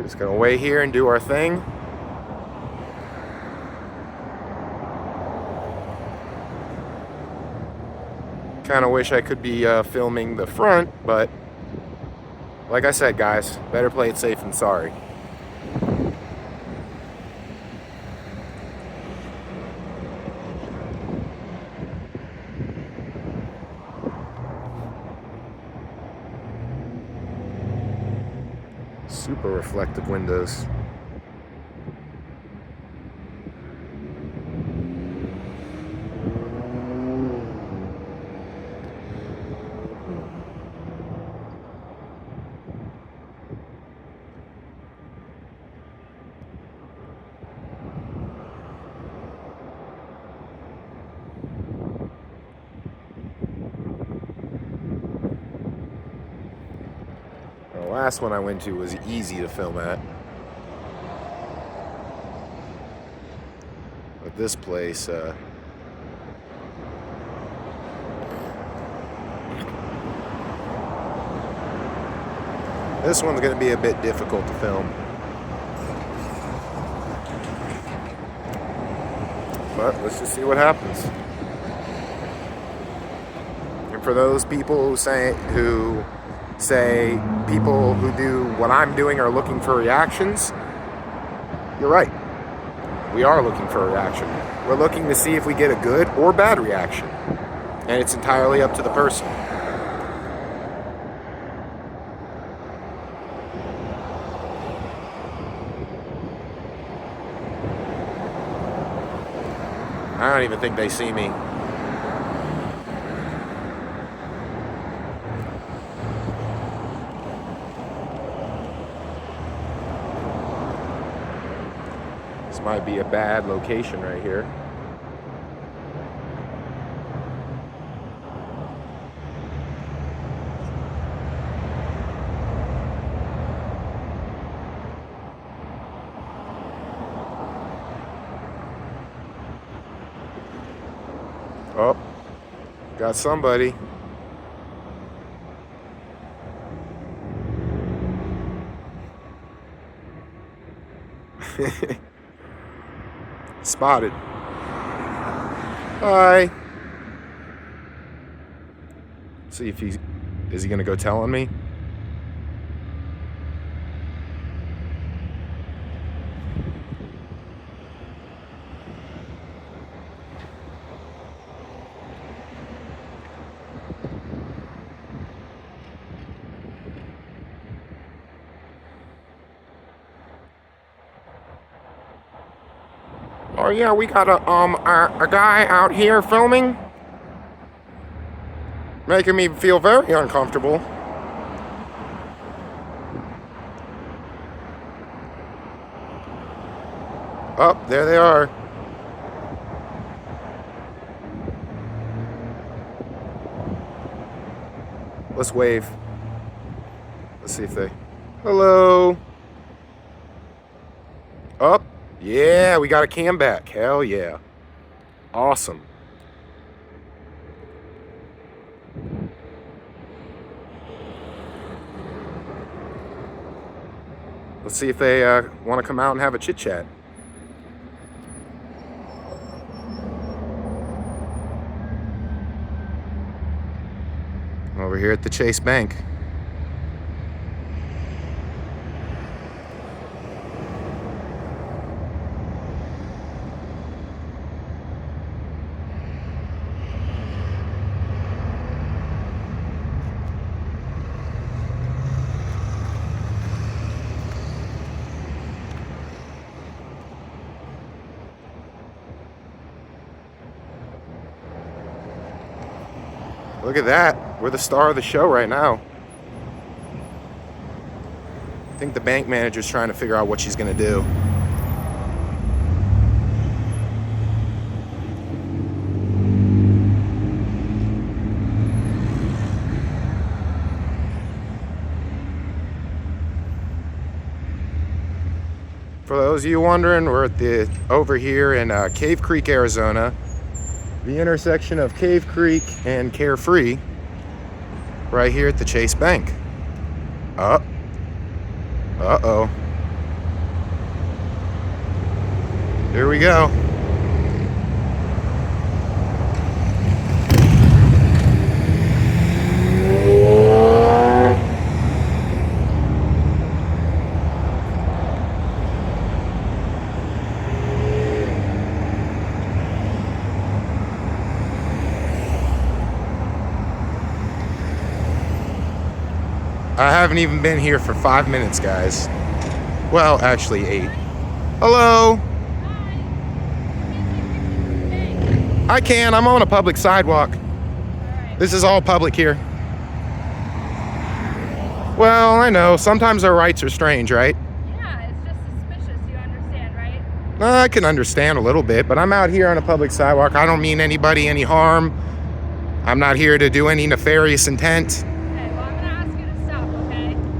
Just gonna wait here and do our thing. Kind of wish I could be filming the front, but like I said, guys, better play it safe than sorry. Super reflective windows. The last one I went to was easy to film at. But this place, this one's going to be a bit difficult to film. But let's just see what happens. And for those people who say people who do what I'm doing are looking for reactions, you're right. We are looking for a reaction. We're looking to see if we get a good or bad reaction. And it's entirely up to the person. I don't even think they see me. This might be a bad location right here. Oh, got somebody. Spotted. Hi. See if is he gonna go tell on me? Oh yeah, we got a guy out here filming, making me feel very uncomfortable. Oh, there they are. Let's wave. Let's see if they... Hello. Up. Oh, yeah, we got a cam back. Hell yeah. Awesome. Let's see if they want to come out and have a chit chat. Over here at the Chase Bank. Look at that. We're the star of the show right now. I think the bank manager's trying to figure out what she's going to do. For those of you wondering, we're at over here in Cave Creek, Arizona. The intersection of Cave Creek and Carefree, right here at the Chase Bank. Uh-oh. Here we go. I haven't even been here for 5 minutes, guys. Well, actually 8. Hello? I can. I'm on a public sidewalk. This is all public here. Well, I know. Sometimes our rights are strange, right? Yeah, it's just suspicious. You understand, right? I can understand a little bit, but I'm out here on a public sidewalk. I don't mean anybody any harm. I'm not here to do any nefarious intent. Okay, well, I'm going to ask you to stop,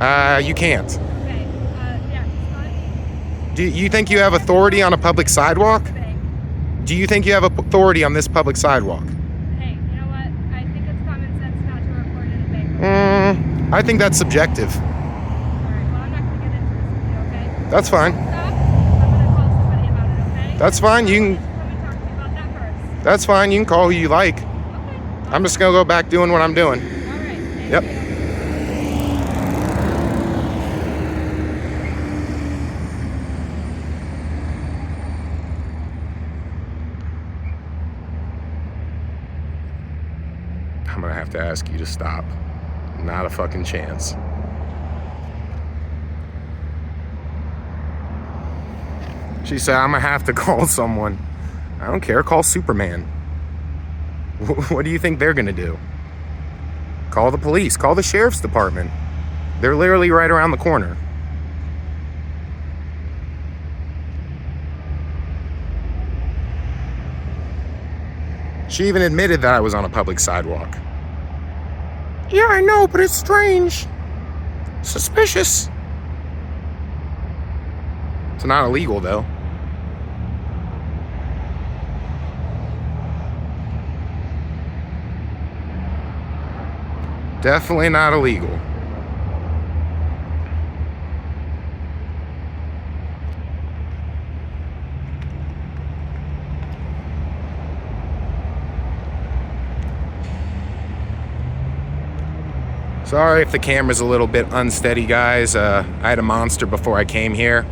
okay? You can't. Okay, yeah, just fine. Do you think you have authority on a public sidewalk? Do you think you have authority on this public sidewalk? Hey, you know what? I think it's common sense not to record in a bank. I think that's subjective. All right, well, I'm not going to get into this with you, okay? That's fine. Stop. I'm going to call somebody about it, okay? That's fine. You can. Come and talk to me about that first. That's fine. You can call who you like. Okay. I'm just gonna go back doing what I'm doing. All right. Thank Yep. you. I'm gonna have to ask you to stop. Not a fucking chance. She said, I'm gonna have to call someone. I don't care. Call Superman. What do you think they're gonna do? Call the police. Call the sheriff's department. They're literally right around the corner. She even admitted that I was on a public sidewalk. Yeah, I know, but it's strange. Suspicious. It's not illegal, though. Definitely not illegal. Sorry if the camera's a little bit unsteady, guys. I had a monster before I came here.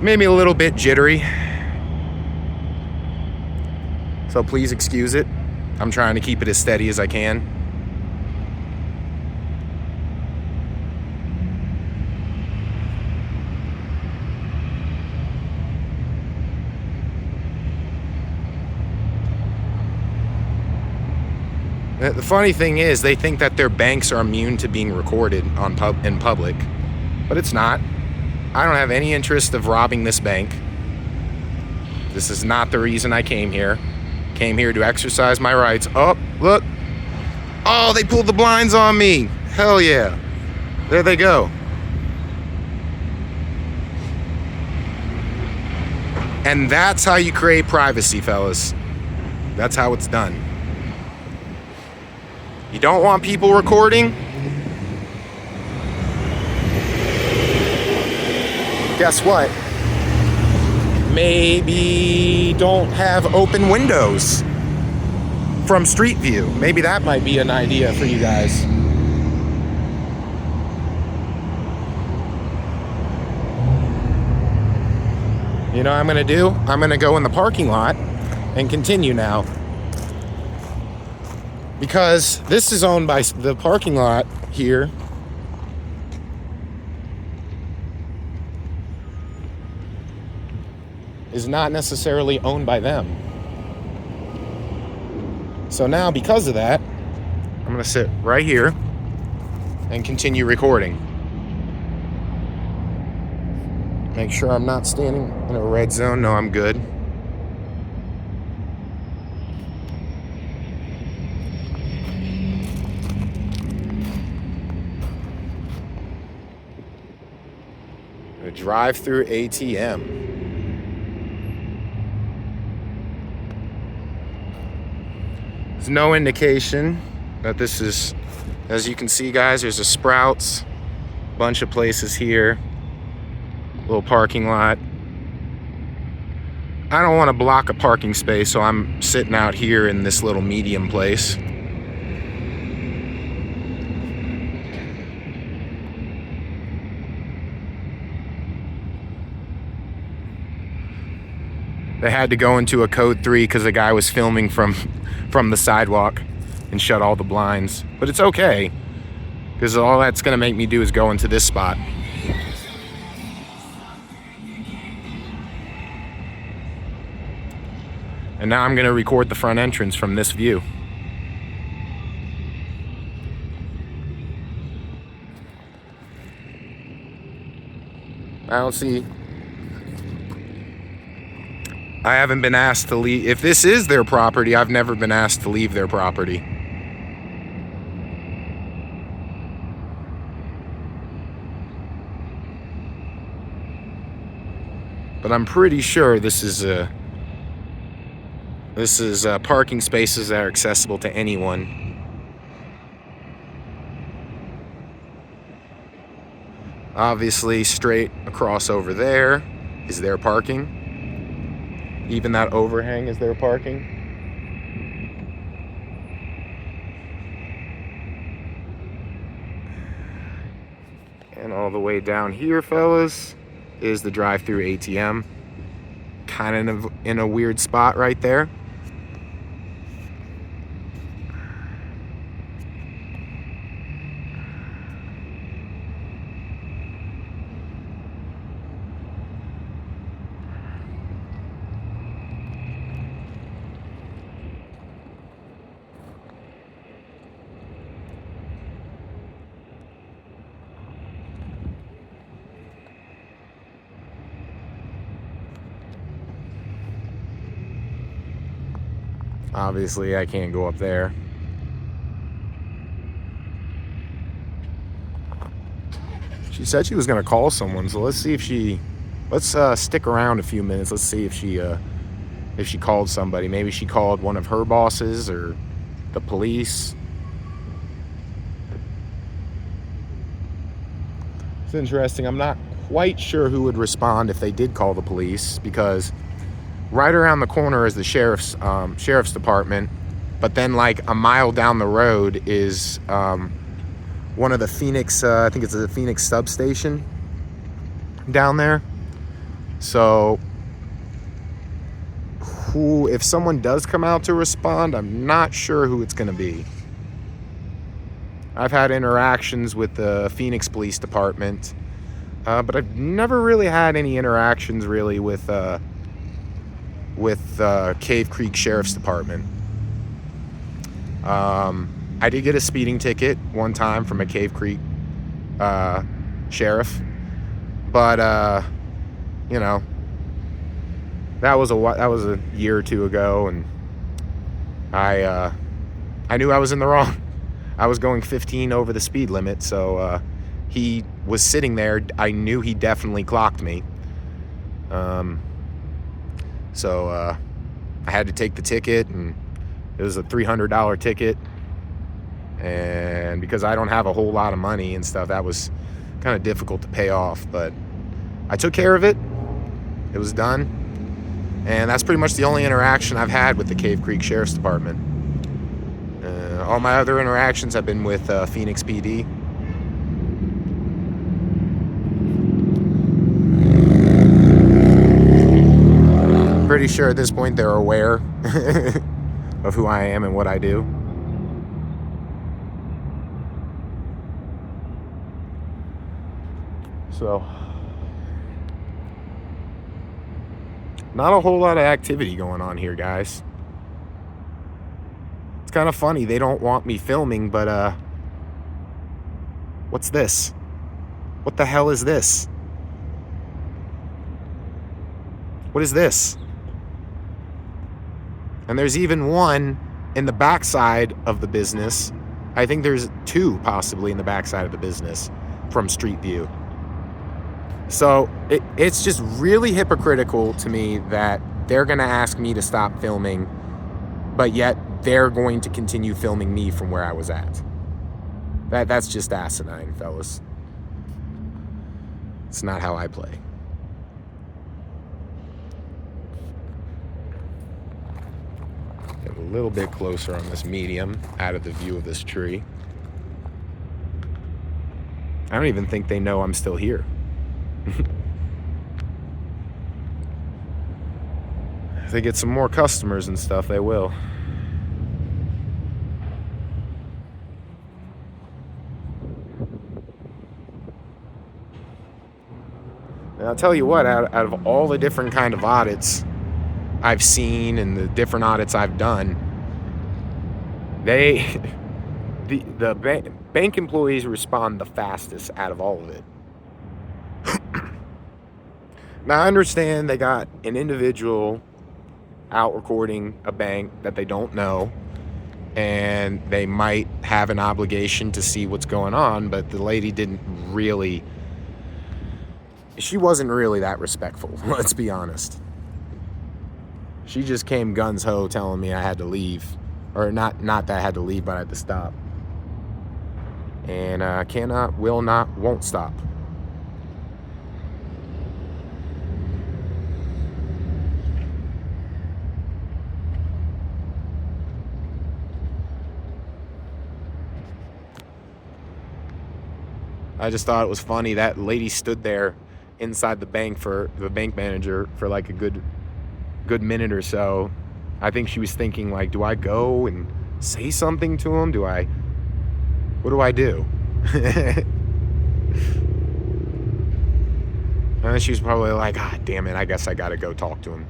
Made me a little bit jittery. So please excuse it. I'm trying to keep it as steady as I can. The funny thing is, they think that their banks are immune to being recorded in public, but it's not. I don't have any interest of robbing this bank. This is not the reason I came here. Came here to exercise my rights. Oh, look. Oh, they pulled the blinds on me. Hell yeah. There they go. And that's how you create privacy, fellas. That's how it's done. You don't want people recording? Guess what? Maybe don't have open windows from Street View. Maybe that might be an idea for you guys. You know what I'm gonna do? I'm gonna go in the parking lot and continue now. Because this is owned by the parking lot here. Is not necessarily owned by them. So now, because of that, I'm gonna sit right here and continue recording. Make sure I'm not standing in a red zone. No, I'm good. A drive-through ATM. There's no indication that this is, as you can see, guys, there's a Sprouts, bunch of places here, little parking lot. I don't want to block a parking space, so I'm sitting out here in this little medium place. They had to go into a code 3 because the guy was filming from the sidewalk and shut all the blinds. But it's okay, because all that's going to make me do is go into this spot. And now I'm going to record the front entrance from this view. I haven't been asked to leave. If this is their property, I've never been asked to leave their property. But I'm pretty sure this is parking spaces that are accessible to anyone. Obviously, straight across over there is their parking. Even that overhang is their parking. And all the way down here, fellas, is the drive-through ATM. Kind of in a weird spot right there. Obviously, I can't go up there. She said she was going to call someone, so let's see if let's stick around a few minutes. Let's see if she called somebody. Maybe she called one of her bosses or the police. It's interesting. I'm not quite sure who would respond if they did call the police, because right around the corner is the sheriff's department, but then like a mile down the road is one of the Phoenix, I think it's the Phoenix substation down there. So if someone does come out to respond, I'm not sure who it's going to be. I've had interactions with the Phoenix Police Department, but I've never really had any interactions really with Cave Creek Sheriff's Department. I did get a speeding ticket one time from a Cave Creek sheriff, but you know, that was a year or two ago, and I knew I was in the wrong. I was going 15 over the speed limit, so he was sitting there. I knew he definitely clocked me. So I had to take the ticket, and it was a $300 ticket. And because I don't have a whole lot of money and stuff, that was kind of difficult to pay off. But I took care of it. It was done. And that's pretty much the only interaction I've had with the Cave Creek Sheriff's Department. All my other interactions have been with Phoenix PD. Pretty sure at this point they're aware of who I am and what I do. So, not a whole lot of activity going on here, guys. It's kind of funny. They don't want me filming, but what's this? What the hell is this? What is this? And there's even one in the backside of the business. I think there's two possibly in the backside of the business from Street View. So it's just really hypocritical to me that they're going to ask me to stop filming, but yet they're going to continue filming me from where I was at. That's just asinine, fellas. It's not how I play. a little bit closer on this medium, out of the view of this tree. I don't even think they know I'm still here. If they get some more customers and stuff, they will. And I'll tell you what, out of all the different kind of audits I've seen and the different audits I've done, the bank employees respond the fastest out of all of it. Now, I understand they got an individual out recording a bank that they don't know, and they might have an obligation to see what's going on, but the lady she wasn't really that respectful, let's be honest. She just came guns ho telling me I had to leave. Or not that I had to leave, but I had to stop. And cannot, will not, won't stop. I just thought it was funny. That lady stood there inside the bank for the bank manager for like a good minute or so. I think she was thinking, like, do I go and say something to him? What do I do? And then she was probably like, damn it, I guess I gotta go talk to him.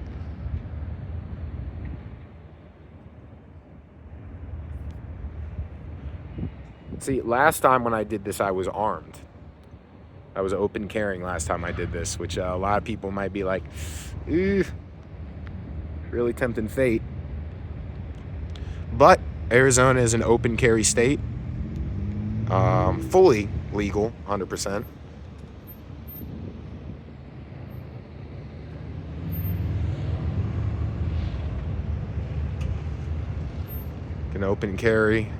See, last time when I did this, I was armed. I was open carrying last time I did this, which a lot of people might be like, really tempting fate. But Arizona is an open carry state. Fully legal, 100%. Can open carry.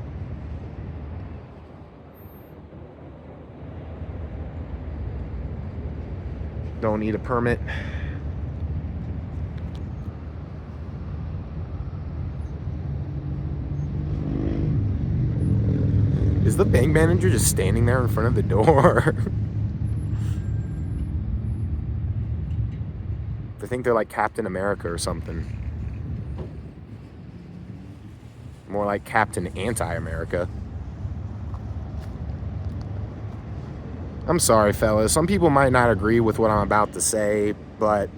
Don't need a permit. Is the bank manager just standing there in front of the door? I think they're like Captain America or something. More like Captain Anti-America. I'm sorry, fellas. Some people might not agree with what I'm about to say, but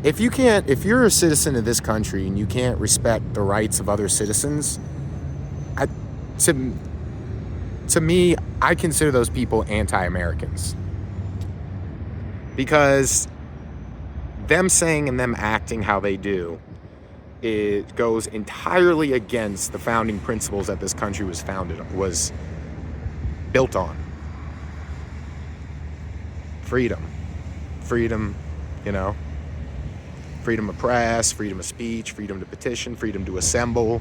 if you're a citizen of this country and you can't respect the rights of other citizens, to me, I consider those people anti-Americans. Because them saying and them acting how they do, it goes entirely against the founding principles that this country was built on. Freedom, freedom of press, freedom of speech, freedom to petition, freedom to assemble,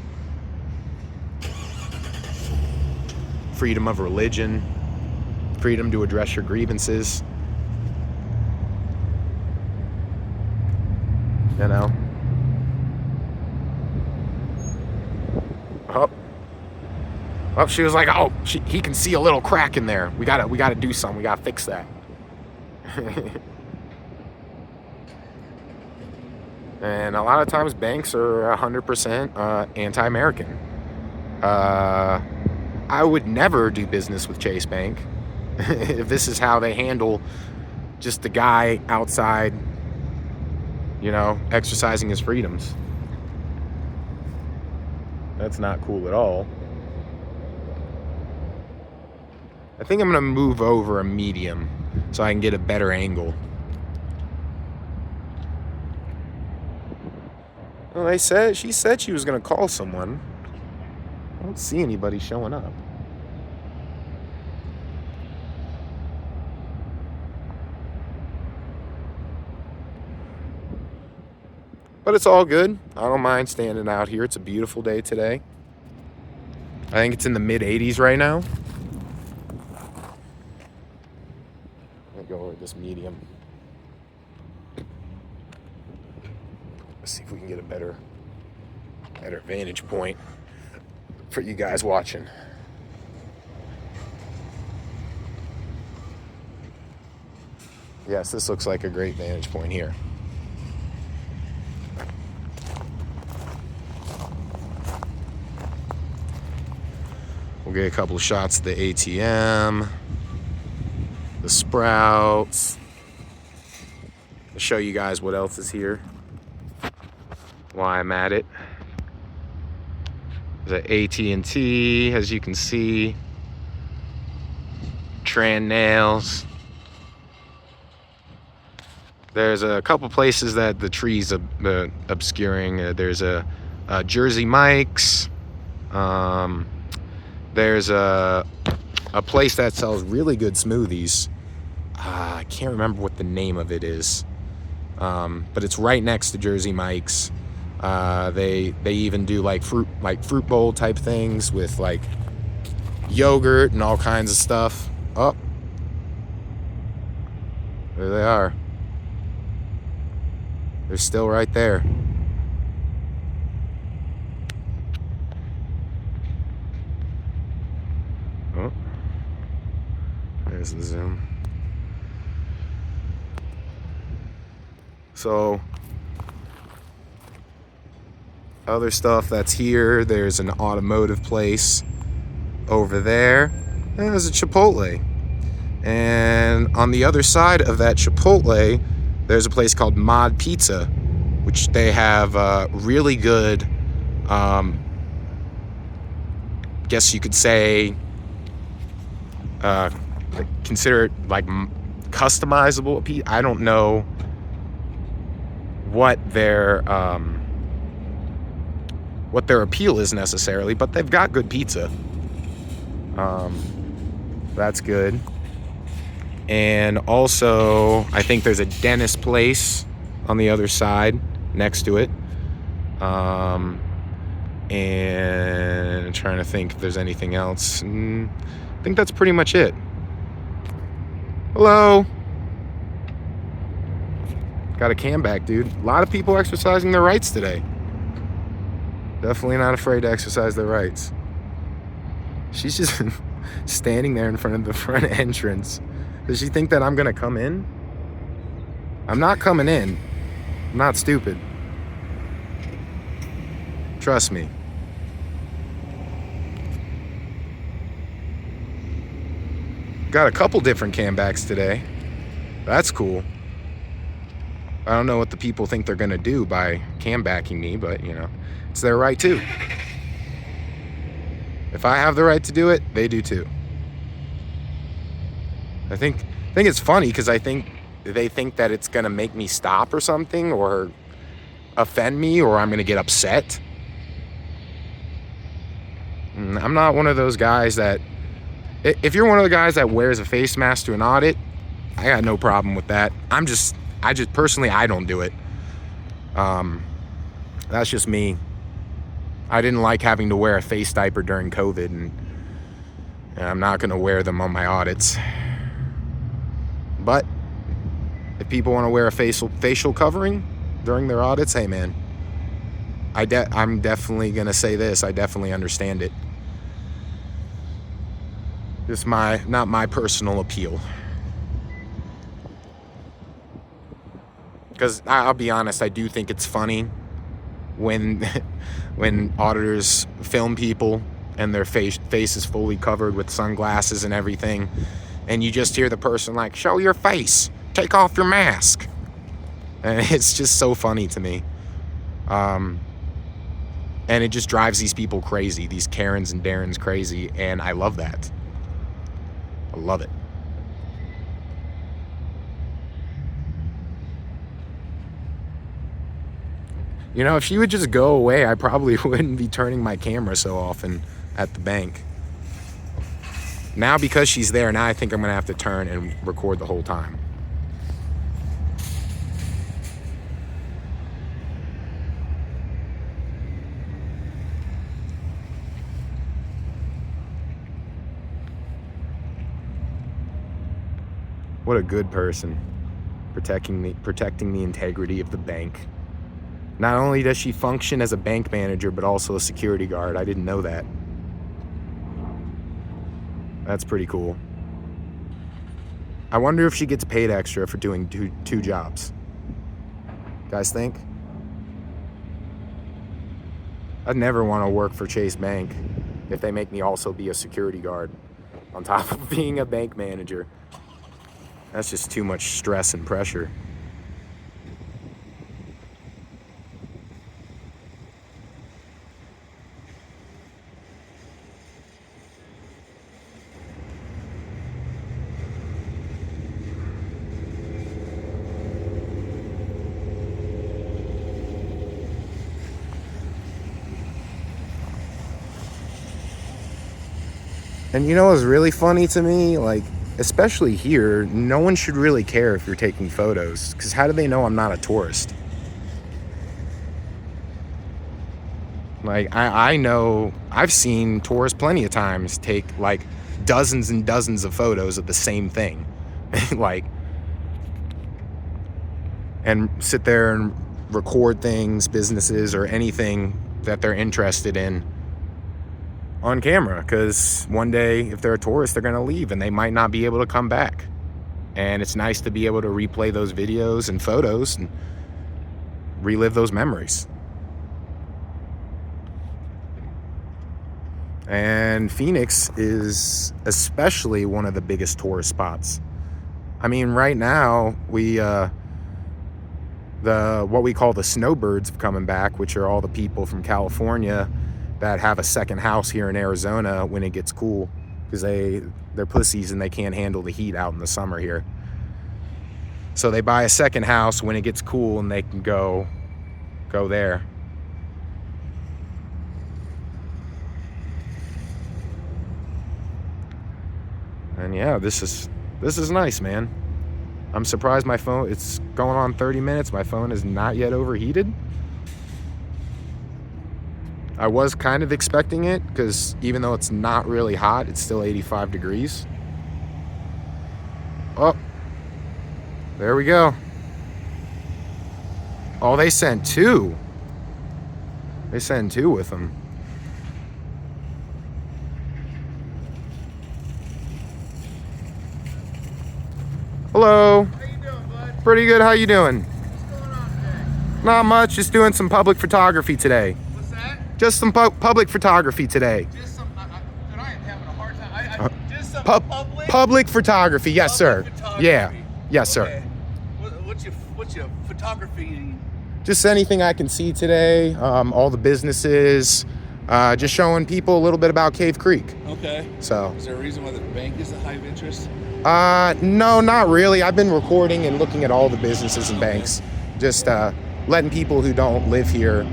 freedom of religion, freedom to address your grievances. Oh, she was like, he can see a little crack in there. We gotta do something. We gotta fix that. And a lot of times banks are 100% anti-American. I would never do business with Chase Bank if this is how they handle just the guy outside, exercising his freedoms. That's not cool at all. I think I'm going to move over a medium so I can get a better angle. Well, she said she was going to call someone. I don't see anybody showing up. But it's all good. I don't mind standing out here. It's a beautiful day today. I think it's in the mid-80s right now. I'm going to go over this medium. Let's see if we can get a better Better vantage point for you guys watching. Yes, this looks like a great vantage point here. We'll get a couple of shots of the ATM, the Sprouts. I'll show you guys what else is here while I'm at it. There's an AT&T, as you can see. Tran Nails. There's a couple places that the trees are obscuring. There's a Jersey Mike's. There's a place that sells really good smoothies. I can't remember what the name of it is, but it's right next to Jersey Mike's. They even do like fruit bowl type things with like yogurt and all kinds of stuff. Oh, there they are. They're still right there. Oh, there's the zoom. So, other stuff that's here, there's an automotive place over there. And there's a Chipotle. And on the other side of that Chipotle, there's a place called Mod Pizza, which they have really good, guess you could say, consider it like customizable. I don't know what their appeal is necessarily, but they've got good pizza. That's good. And also, I think there's a dentist place on the other side next to it. And I'm trying to think if there's anything else. I think that's pretty much it. Hello. Got a cam back, dude. A lot of people exercising their rights today. Definitely not afraid to exercise their rights. She's just standing there in front of the front entrance. Does she think that I'm gonna come in? I'm not coming in. I'm not stupid. Trust me. Got a couple different cambacks today. That's cool. I don't know what the people think they're gonna do by cambacking me, but you know, it's their right too. If I have the right to do it, they do too. I think it's funny because I think they think that it's gonna make me stop or something, or offend me, or I'm gonna get upset. I'm not one of those guys that, if you're one of the guys that wears a face mask to an audit, I got no problem with that. I just personally, I don't do it. That's just me. I didn't like having to wear a face diaper during COVID, and I'm not gonna wear them on my audits. But if people want to wear a facial covering during their audits, hey man, I'm definitely gonna say this. I definitely understand it. Just not my personal appeal. Because I'll be honest, I do think it's funny when auditors film people and their face is fully covered with sunglasses and everything, and you just hear the person like, "Show your face, take off your mask," and it's just so funny to me. And it just drives these people crazy, these Karens and Darrens crazy, and I love that. I love it. You know, if she would just go away, I probably wouldn't be turning my camera so often at the bank. Now, because she's there, now I think I'm going to have to turn and record the whole time. What a good person. Protecting the integrity of the bank. Not only does she function as a bank manager, but also a security guard. I didn't know that. That's pretty cool. I wonder if she gets paid extra for doing two jobs. Guys think? I'd never want to work for Chase Bank if they make me also be a security guard on top of being a bank manager. That's just too much stress and pressure. And you know what's really funny to me? Like, especially here, no one should really care if you're taking photos, because how do they know I'm not a tourist? Like, I know, I've seen tourists plenty of times take like dozens and dozens of photos of the same thing. Like, and sit there and record things, businesses, or anything that they're interested in on camera, because one day if they're a tourist, they're going to leave and they might not be able to come back. And it's nice to be able to replay those videos and photos and relive those memories. And Phoenix is especially one of the biggest tourist spots. I mean, right now what we call the snowbirds have coming back, which are all the people from California that have a second house here in Arizona when it gets cool, because they're pussies and they can't handle the heat out in the summer here. So they buy a second house when it gets cool and they can go there. And yeah, this is nice, man. I'm surprised my phone, it's going on 30 minutes. My phone is not yet overheated. I was kind of expecting it, because even though it's not really hot, it's still 85 degrees. Oh, there we go. Oh, they sent two. They sent two with them. Hello. How you doing, bud? Pretty good. How you doing? What's going on today? Not much. Just doing some public photography today. What's that? Just some public photography today. Just some. And I am having a hard time. Just some public. Public photography. Yes, sir. Photography. Yeah. Yes, sir. Okay. What's your photography? Just anything I can see today. All the businesses. Just showing people a little bit about Cave Creek. Okay. So. Is there a reason why the bank is a high of interest? No, not really. I've been recording and looking at all the businesses and banks. Just letting people who don't live here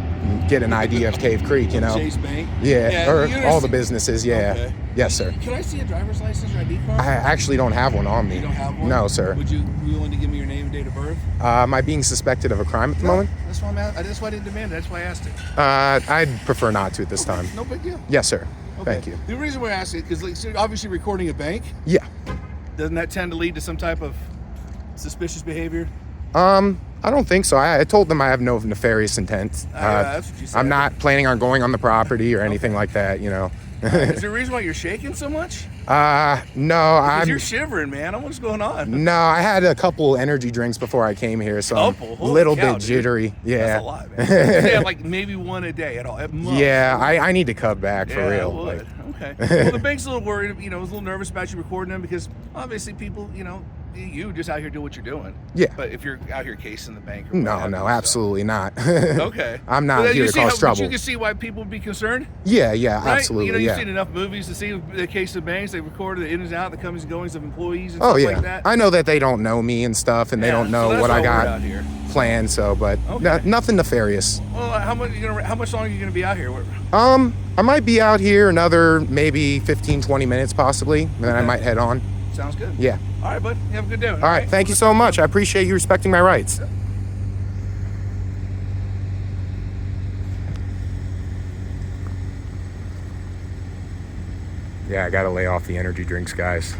get an idea of Cave Creek, you know. Chase Bank? Yeah, or all the businesses, yeah. Okay. Yes, sir. Can I see a driver's license or ID card? I actually don't have one on me. You don't have one? No, sir. Would you be willing to give me your name and date of birth? Am I being suspected of a crime at the moment? That's why that's why I didn't demand it. That's why I asked it. I'd prefer not to at this time. No big deal. Yes, sir. Okay. Thank you. The reason why I asked it, because like, so obviously recording a bank, Yeah. doesn't that tend to lead to some type of suspicious behavior? I don't think so. I told them I have no nefarious intent. That's what you said. I'm not planning on going on the property or anything like that, you know. Is there a reason why you're shaking so much? No, Because you're shivering, man. What's going on? No, I had a couple energy drinks before I came here, so I'm a Holy little cow, bit dude. jittery. Yeah. That's a lot, man. Yeah, like maybe one a day at all. At most. Yeah, I need to cut back Yeah, for real. I would. Like, Okay. Well, the bank's a little worried, was a little nervous about you recording them because obviously people, you just out here do what you're doing. Yeah. But if you're out here casing the bank or no, what have you, so- absolutely not. Okay. I'm not Well, here you to see cause but trouble. you can see why people would be concerned, Yeah, right? absolutely, You've yeah. seen enough movies to see the case of banks. They recorded the ins and outs, the comings and goings of employees and Oh stuff yeah, like that. I know that they don't know me and stuff, and they don't So know that's what why I we're got out here. planned. So, but Okay. nothing nefarious. Well, how much longer are you gonna be out here? I might be out here another maybe 15, 20 minutes possibly, and then I Okay. might head on. Sounds good. Yeah. All right, bud. You have a good day. All All right, thank you so much. I appreciate you respecting my rights. Yeah, I gotta lay off the energy drinks, guys.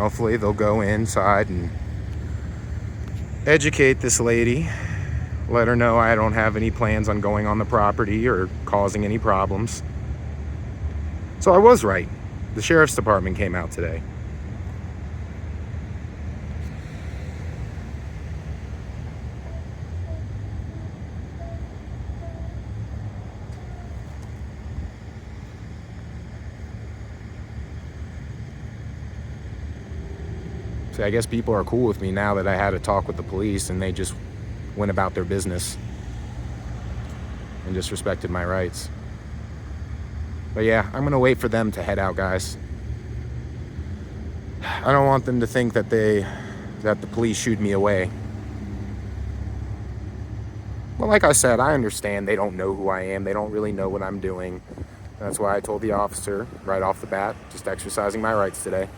Hopefully they'll go inside and educate this lady. Let her know I don't have any plans on going on the property or causing any problems. So I was right. The sheriff's department came out today. So I guess people are cool with me now that I had a talk with the police and they just went about their business and just respected my rights. But yeah, I'm gonna wait for them to head out, guys. I don't want them to think that the police shooed me away. Well, like I said, I understand they don't know who I am. They don't really know what I'm doing. That's why I told the officer right off the bat, just exercising my rights today.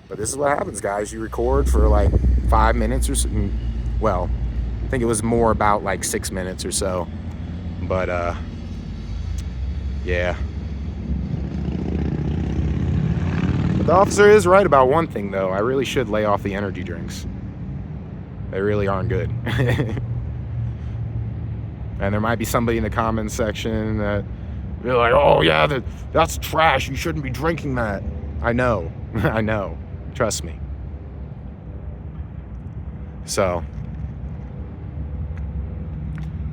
But this is what happens, guys. You record for like 5 minutes or so. Well, I think it was more about like 6 minutes or so. But, yeah. But the officer is right about one thing, though. I really should lay off the energy drinks. They really aren't good. And there might be somebody in the comments section that they're like, oh, yeah, that's trash. You shouldn't be drinking that. I know. I know. Trust me. So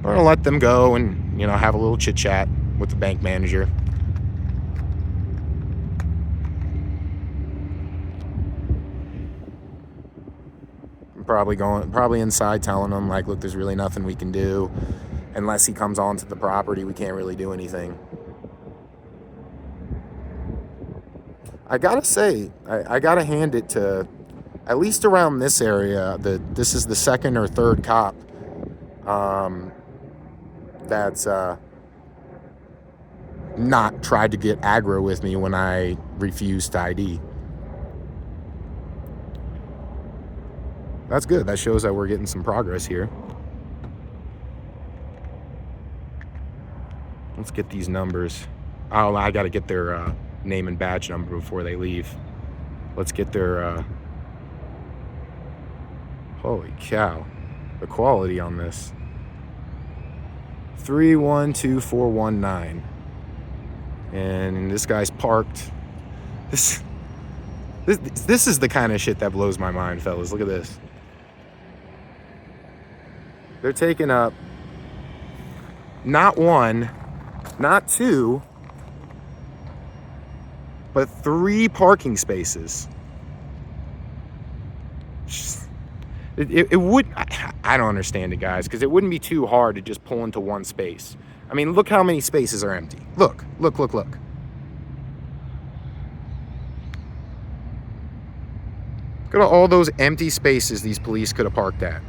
we're gonna let them go and, you know, have a little chit chat with the bank manager. I'm probably inside telling them like, look, there's really nothing we can do. Unless he comes onto the property, we can't really do anything. I gotta say, I gotta hand it to, at least around this area, this is the second or third cop that's not tried to get aggro with me when I refused to ID. That's good. That shows that we're getting some progress here. Let's get these numbers. Oh, I gotta get their name and badge number before they leave. Let's get their holy cow, the quality on this. 312419. And this guy's parked. This is the kind of shit that blows my mind, fellas. Look at this. They're taking up not one, not two, but 3 parking spaces. It would, I don't understand it, guys, because it wouldn't be too hard to just pull into one space. I mean, look how many spaces are empty. Look. Look at all those empty spaces these police could have parked at.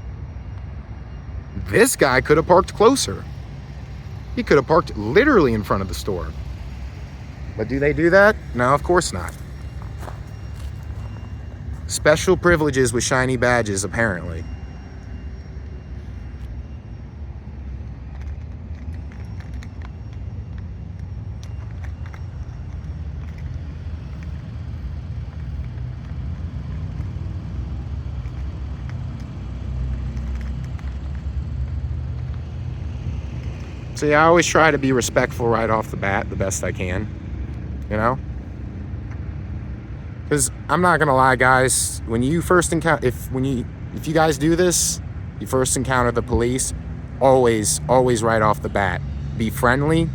This guy could have parked closer. He could have parked literally in front of the store. But do they do that? No, of course not. Special privileges with shiny badges, apparently. See, I always try to be respectful right off the bat, the best I can. You know? Because I'm not gonna lie, guys, when you first encounter, if you guys do this, you first encounter the police, always right off the bat, be friendly.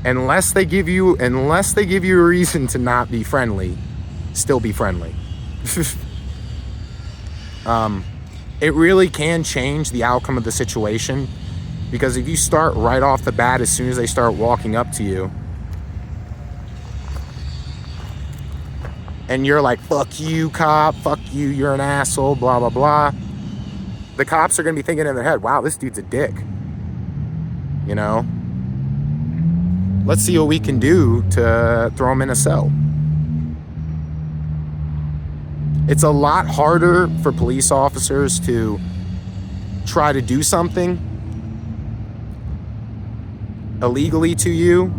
Unless they give you a reason to not be friendly, still be friendly. It really can change the outcome of the situation, because if you start right off the bat, as soon as they start walking up to you, and you're like, fuck you, cop, fuck you, you're an asshole, blah, blah, blah. The cops are going to be thinking in their head, wow, this dude's a dick. You know? Let's see what we can do to throw him in a cell. It's a lot harder for police officers to try to do something illegally to you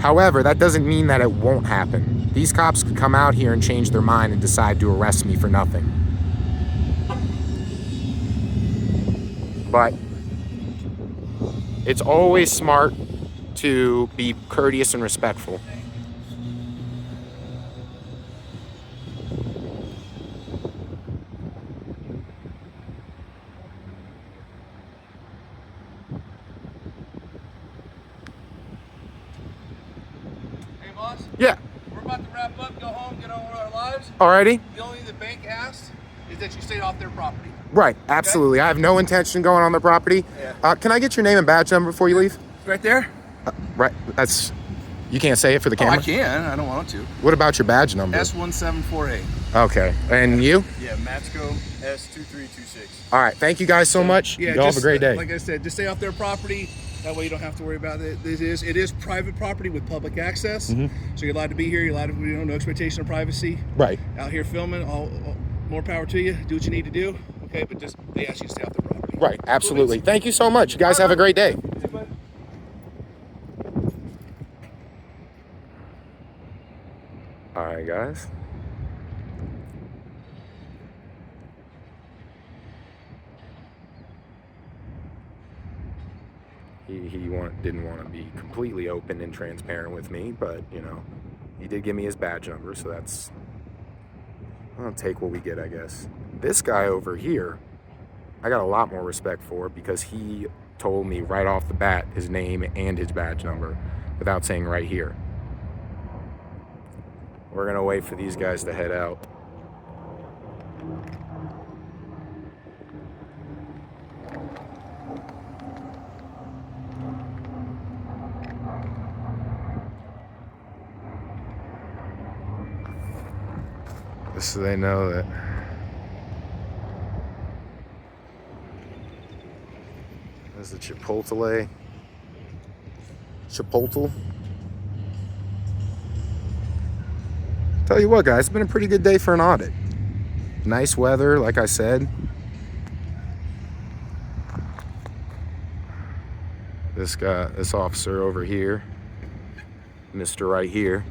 However, that doesn't mean that it won't happen. These cops could come out here and change their mind and decide to arrest me for nothing. But it's always smart to be courteous and respectful. Hey, boss. Yeah. We're about to wrap up, go home, get on with our lives. Alrighty. The only thing the bank asked is that you stay off their property. Right. Absolutely. I have no intention of going on their property. Yeah. Can I get your name and badge number before you leave? Right there? Right. That's. You can't say it for the camera. I can. I don't want to. What about your badge number? S1748. Okay. And you? Yeah, Matsko S2326. All right. Thank you guys so much. Yeah, Y'all have a great day. Like I said, just stay off their property. That way you don't have to worry about it. It is private property with public access. So you're allowed to be here. You're allowed to, no expectation of privacy. Right. Out here filming. All more power to you. Do what you need to do. Okay, but just they ask you to stay off their property. Right. Absolutely. Thank you so much. You guys have a great day. All right, guys. He didn't want to be completely open and transparent with me, but, he did give me his badge number, so that's... I'll take what we get, I guess. This guy over here, I got a lot more respect for because he told me right off the bat his name and his badge number without saying right here. We're gonna wait for these guys to head out. Just so they know that there's the Chipotle. Tell you what, guys, it's been a pretty good day for an audit. Nice weather, like I said. This officer over here, Mr. Right here.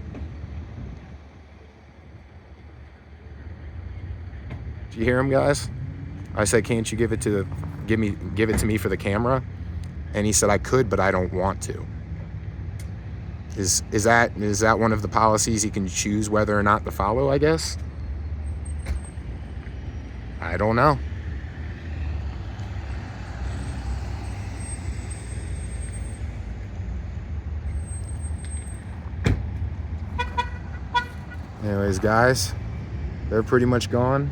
Did you hear him, guys? I said, "Can't you give it to me for the camera?" And he said, "I could, but I don't want to." Is that one of the policies he can choose whether or not to follow, I guess? I don't know. Anyways, guys, they're pretty much gone.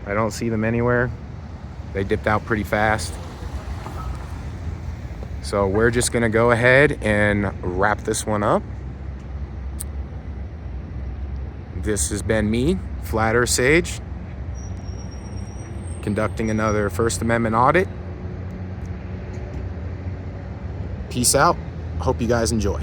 I don't see them anywhere. They dipped out pretty fast. So we're just gonna go ahead and wrap this one up. This has been me, Flat Earth Sage, conducting another First Amendment audit. Peace out. Hope you guys enjoy.